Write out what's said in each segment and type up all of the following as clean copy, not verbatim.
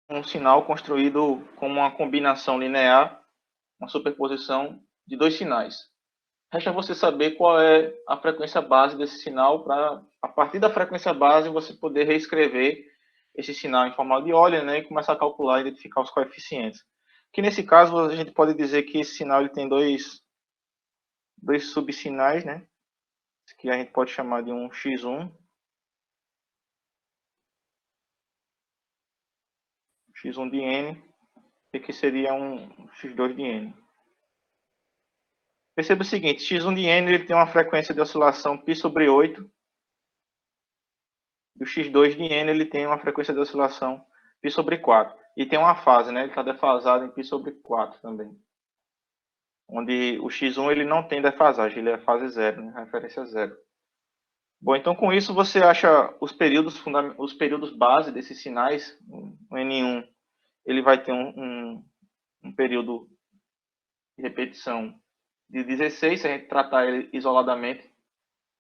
um sinal construído como uma combinação linear, uma superposição de dois sinais. Resta você saber qual é a frequência base desse sinal para, a partir da frequência base, você poder reescrever esse sinal em forma de Euler, né, e começar a calcular e identificar os coeficientes. Que nesse caso a gente pode dizer que esse sinal ele tem dois subsinais, né, que a gente pode chamar de um x1, x1 de n, e que seria um x2 de n. Perceba o seguinte, x1 de n ele tem uma frequência de oscilação π sobre 8, e o x2 de n ele tem uma frequência de oscilação π sobre 4. E tem uma fase, né? Ele está defasado em π sobre 4 também. Onde o x1 ele não tem defasagem, ele é fase zero, né? Referência zero. Bom, então com isso você acha os períodos base desses sinais. O N1 ele vai ter um período de repetição de 16, se a gente tratar ele isoladamente.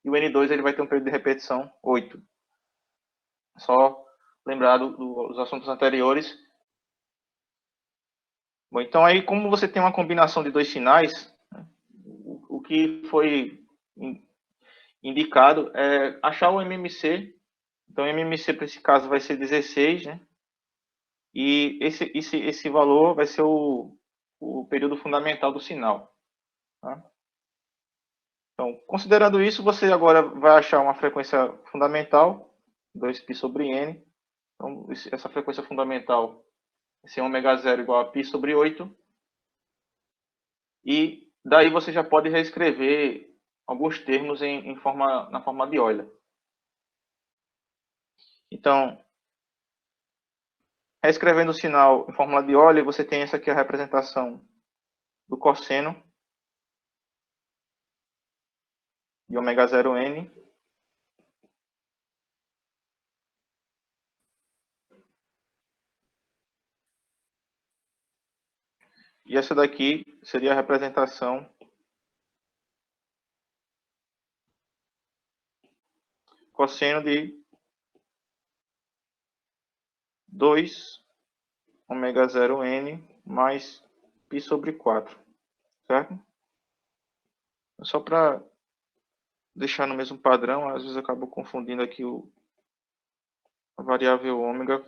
E o N2 ele vai ter um período de repetição 8. Só lembrar dos assuntos anteriores. Bom, então aí como você tem uma combinação de dois sinais, o que foi indicado é achar o MMC. Então o MMC para esse caso vai ser 16, né? E esse valor vai ser o período fundamental do sinal. Tá? Então, considerando isso, você agora vai achar uma frequência fundamental, 2π sobre n. Então, essa frequência fundamental vai ser ω0 igual a π sobre 8. E daí você já pode reescrever alguns termos na forma de Euler. Então, reescrevendo o sinal em fórmula de Euler, você tem essa aqui a representação do cosseno de ω0n. E essa daqui seria a representação cosseno de 2ω0n mais π sobre 4, certo? Só para deixar no mesmo padrão, às vezes eu acabo confundindo aqui a variável ômega,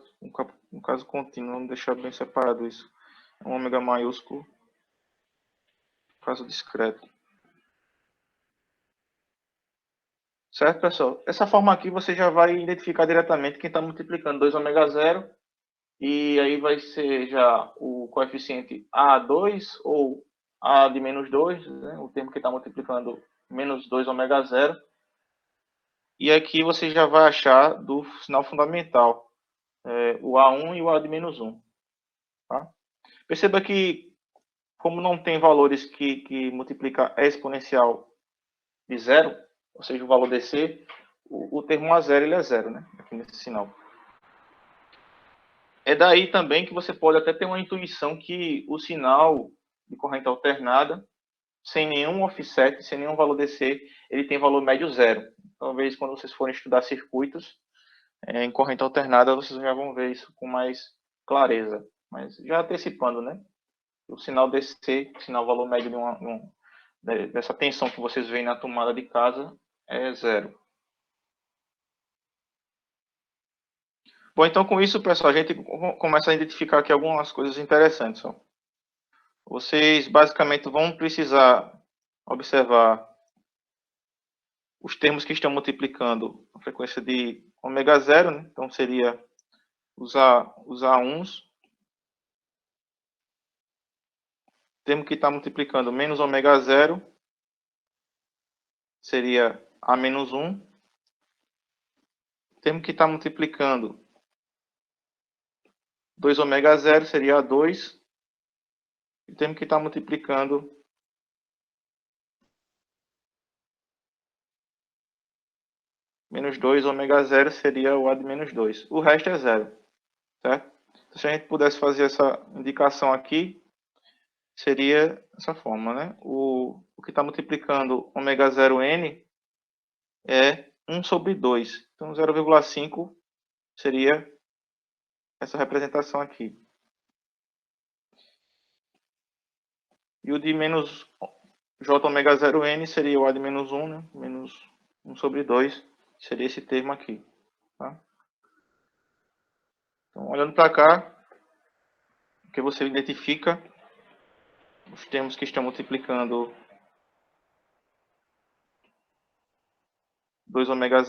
no caso contínuo, vamos deixar bem separado isso. Um ômega maiúsculo, caso discreto. Certo, pessoal? Essa forma aqui você já vai identificar diretamente quem está multiplicando 2ω0, e aí vai ser já o coeficiente A2 ou A de menos 2, né? O termo que está multiplicando menos 2ω0. E aqui você já vai achar do sinal fundamental, o A1 e o A de menos 1. Tá? Perceba que, como não tem valores que multiplica a exponencial de zero, ou seja, o valor dc, o termo A0 ele é zero, né? Aqui nesse sinal. É daí também que você pode até ter uma intuição que o sinal de corrente alternada, sem nenhum offset, sem nenhum valor dc, ele tem valor médio zero. Talvez quando vocês forem estudar circuitos em corrente alternada, vocês já vão ver isso com mais clareza. Mas já antecipando, né? O sinal DC, o sinal valor médio dessa tensão que vocês veem na tomada de casa é zero. Bom, então com isso, pessoal, a gente começa a identificar aqui algumas coisas interessantes. Ó. Vocês basicamente vão precisar observar os termos que estão multiplicando a frequência de ω0, né? Então seria os A1s. Termo que está multiplicando menos ω0 seria A menos 1. Termo que está multiplicando 2ω0 seria A2. E termo que está multiplicando menos 2ω0 seria o A de menos 2. O resto é zero. Certo? Então, se a gente pudesse fazer essa indicação aqui, seria essa forma, né? O que está multiplicando ω0n é 1 sobre 2. Então, 0,5 seria essa representação aqui. E o de menos j ômega 0n seria o A de menos 1, né? Menos 1 sobre 2, seria esse termo aqui. Tá? Então, olhando para cá, o que você identifica, os termos que estão multiplicando 2 ômega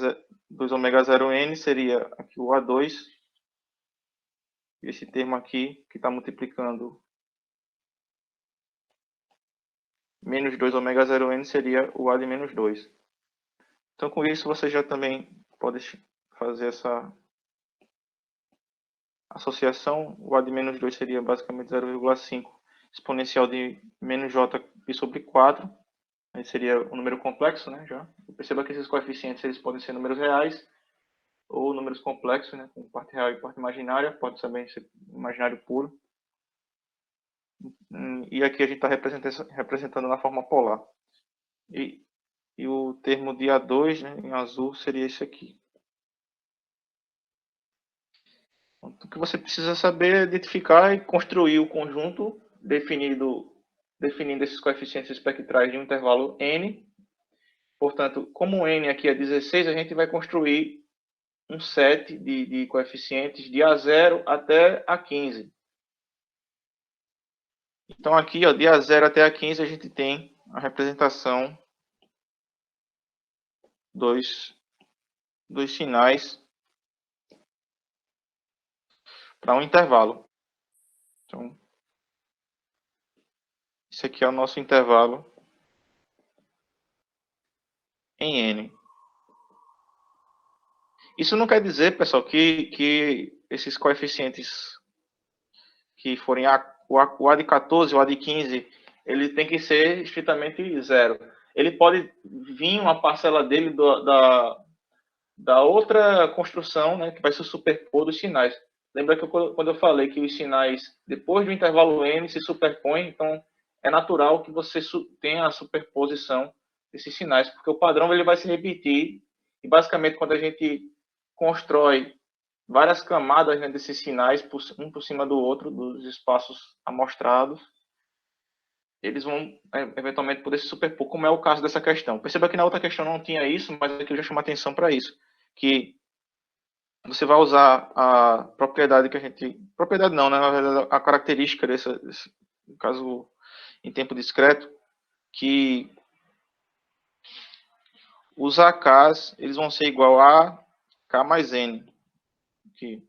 0n seria aqui o A2, e esse termo aqui, que está multiplicando menos 2 ômega 0n, seria o A de menos 2. Então, com isso, você já também pode fazer essa associação. O A de menos 2 seria basicamente 0,5 exponencial de menos j pi sobre 4. Aí seria um número complexo, né? Já. Perceba que esses coeficientes eles podem ser números reais ou números complexos, né? Com parte real e parte imaginária. Pode também ser imaginário puro. E aqui a gente está representando na forma polar. E o termo de A2, né, em azul, seria esse aqui. O que você precisa saber é identificar e construir o conjunto definindo esses coeficientes espectrais de um intervalo n. Portanto, como n aqui é 16, a gente vai construir um set de coeficientes de A0 até A15. Então, aqui, ó, de A0 até A15, a gente tem a representação dos sinais para um intervalo. Então, esse aqui é o nosso intervalo em N. Isso não quer dizer, pessoal, que esses coeficientes que forem o A de 14 ou A de 15, ele tem que ser estritamente zero. Ele pode vir uma parcela dele da outra construção, né, que vai se superpor dos sinais. Lembra que quando eu falei que os sinais, depois do intervalo n, se superpõem, então é natural que você tenha a superposição desses sinais, porque o padrão ele vai se repetir, e basicamente quando a gente constrói várias camadas, né, desses sinais, um por cima do outro, dos espaços amostrados, eles vão eventualmente poder se superpor, como é o caso dessa questão. Perceba que na outra questão não tinha isso, mas aqui eu já chamo a atenção para isso, que você vai usar a propriedade que a gente... Propriedade não, né? Na verdade, a característica desse caso em tempo discreto, que os AKs eles vão ser igual a K mais N. Aqui.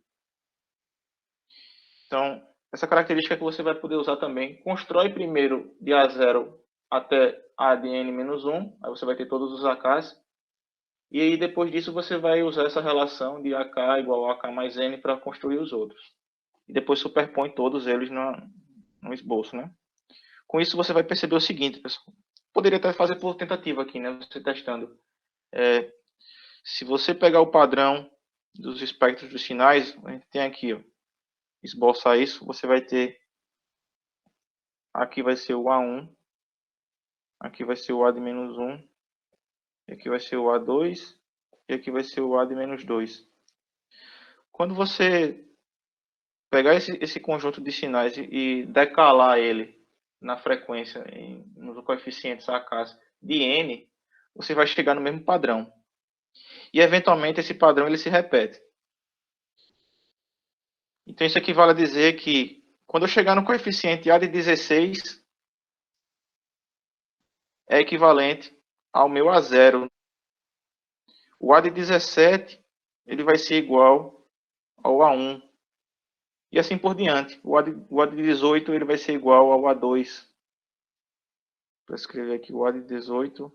Então, essa característica que você vai poder usar também. Constrói primeiro de A0 até A de N menos 1. Aí você vai ter todos os AKs. E aí, depois disso, você vai usar essa relação de AK igual a AK mais N para construir os outros. E depois superpõe todos eles no esboço, né? Com isso, você vai perceber o seguinte, pessoal. Poderia até fazer por tentativa aqui, né? Você testando. Se você pegar o padrão dos espectros dos sinais, a gente tem aqui, ó, esboçar isso, você vai ter... Aqui vai ser o A1. Aqui vai ser o A de menos 1. Aqui vai ser o A2. E aqui vai ser o A de menos 2. Quando você pegar esse conjunto de sinais e decalar ele na frequência, nos coeficientes AKs de N, você vai chegar no mesmo padrão. E, eventualmente, esse padrão ele se repete. Então, isso equivale a dizer que, quando eu chegar no coeficiente A de 16, é equivalente ao meu A0. O A de 17 ele vai ser igual ao A1. E assim por diante. O A de 18 ele vai ser igual ao A2. Para escrever aqui, o A de 18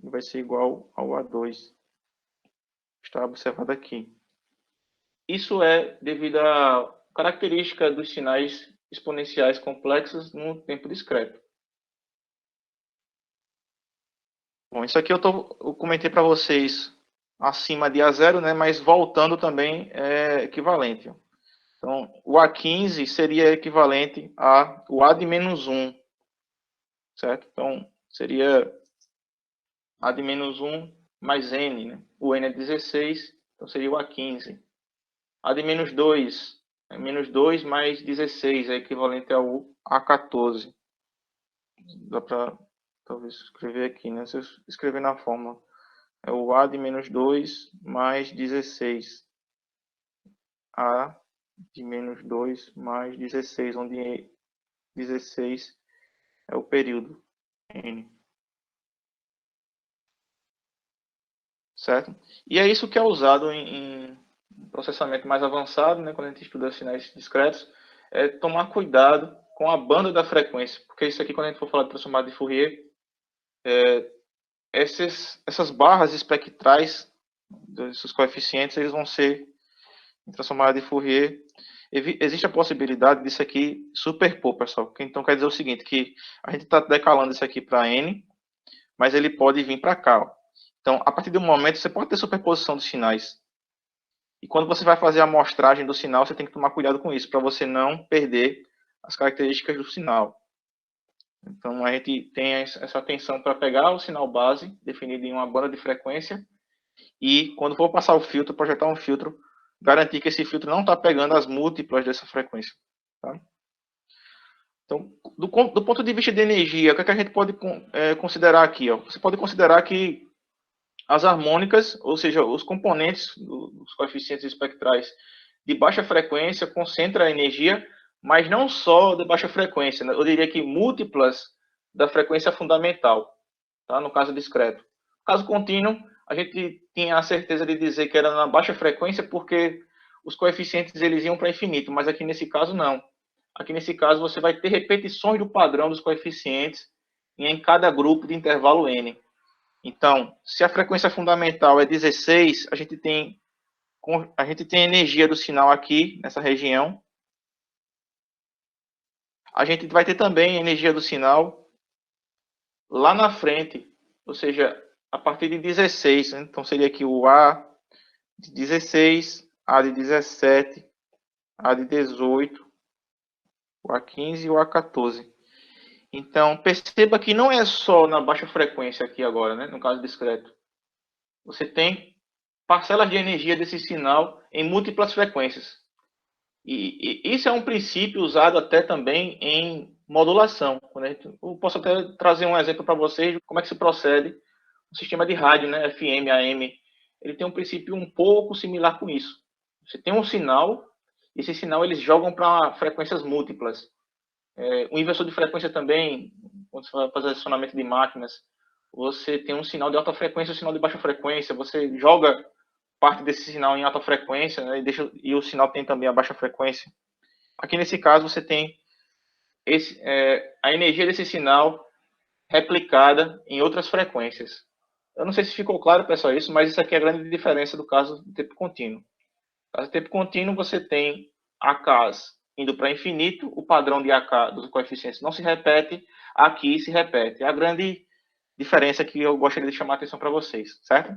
ele vai ser igual ao A2. Está observado aqui. Isso é devido à característica dos sinais exponenciais complexos no tempo discreto. Bom, isso aqui eu comentei para vocês acima de A0, né, mas voltando também é equivalente. Então, o A15 seria equivalente ao A de menos 1, certo? Então, seria A de menos 1 mais N, né? O N é 16, então seria o A15. A de menos 2 menos 2 mais 16, é equivalente ao A14. Dá para talvez escrever aqui, né? Se eu escrever na fórmula, é o A de menos 2 mais 16. A de menos 2 mais 16, onde 16 é o período N. Certo? E é isso que é usado em processamento mais avançado, né, quando a gente estuda sinais discretos, é tomar cuidado com a banda da frequência, porque isso aqui, quando a gente for falar de transformada de Fourier, essas barras espectrais desses coeficientes, eles vão ser em transformada de Fourier. Existe a possibilidade disso aqui superpor, pessoal. Então quer dizer o seguinte, que a gente está decalando isso aqui para N, mas ele pode vir para cá. Ó. Então, a partir de um momento, você pode ter superposição dos sinais. E quando você vai fazer a amostragem do sinal, você tem que tomar cuidado com isso, para você não perder as características do sinal. Então, a gente tem essa atenção para pegar o sinal base, definido em uma banda de frequência, e quando for passar o filtro, projetar um filtro, garantir que esse filtro não está pegando as múltiplas dessa frequência. Tá? Então, do ponto de vista de energia, o que, é que a gente pode considerar aqui? Ó? Você pode considerar que as harmônicas, ou seja, os componentes dos coeficientes espectrais de baixa frequência concentram a energia, mas não só de baixa frequência, né? Eu diria que múltiplas da frequência fundamental, tá? No caso discreto. No caso contínuo, a gente tinha a certeza de dizer que era na baixa frequência porque os coeficientes eles iam para infinito, mas aqui nesse caso não. Aqui nesse caso você vai ter repetições do padrão dos coeficientes em cada grupo de intervalo n. Então, se a frequência fundamental é 16, a gente tem energia do sinal aqui, nessa região. A gente vai ter também energia do sinal lá na frente, ou seja, a partir de 16. Né? Então, seria aqui o A de 16, A de 17, A de 18, o A15 e o A14. Então, perceba que não é só na baixa frequência aqui agora, né? No caso discreto. Você tem parcelas de energia desse sinal em múltiplas frequências. E isso é um princípio usado até também em modulação. Eu posso até trazer um exemplo para vocês de como é que se procede um sistema de rádio, né, FM, AM. Ele tem um princípio um pouco similar com isso. Você tem um sinal, e esse sinal eles jogam para frequências múltiplas. O inversor de frequência também, quando você vai fazer acionamento de máquinas, você tem um sinal de alta frequência e um sinal de baixa frequência. Você joga parte desse sinal em alta frequência, né, e o sinal tem também a baixa frequência. Aqui nesse caso você tem a energia desse sinal replicada em outras frequências. Eu não sei se ficou claro, pessoal, isso, mas isso aqui é a grande diferença do caso do tempo contínuo. No caso do tempo contínuo, você tem AKs indo para infinito, o padrão de AK dos coeficientes não se repete, aqui se repete. É a grande diferença que eu gostaria de chamar a atenção para vocês, certo?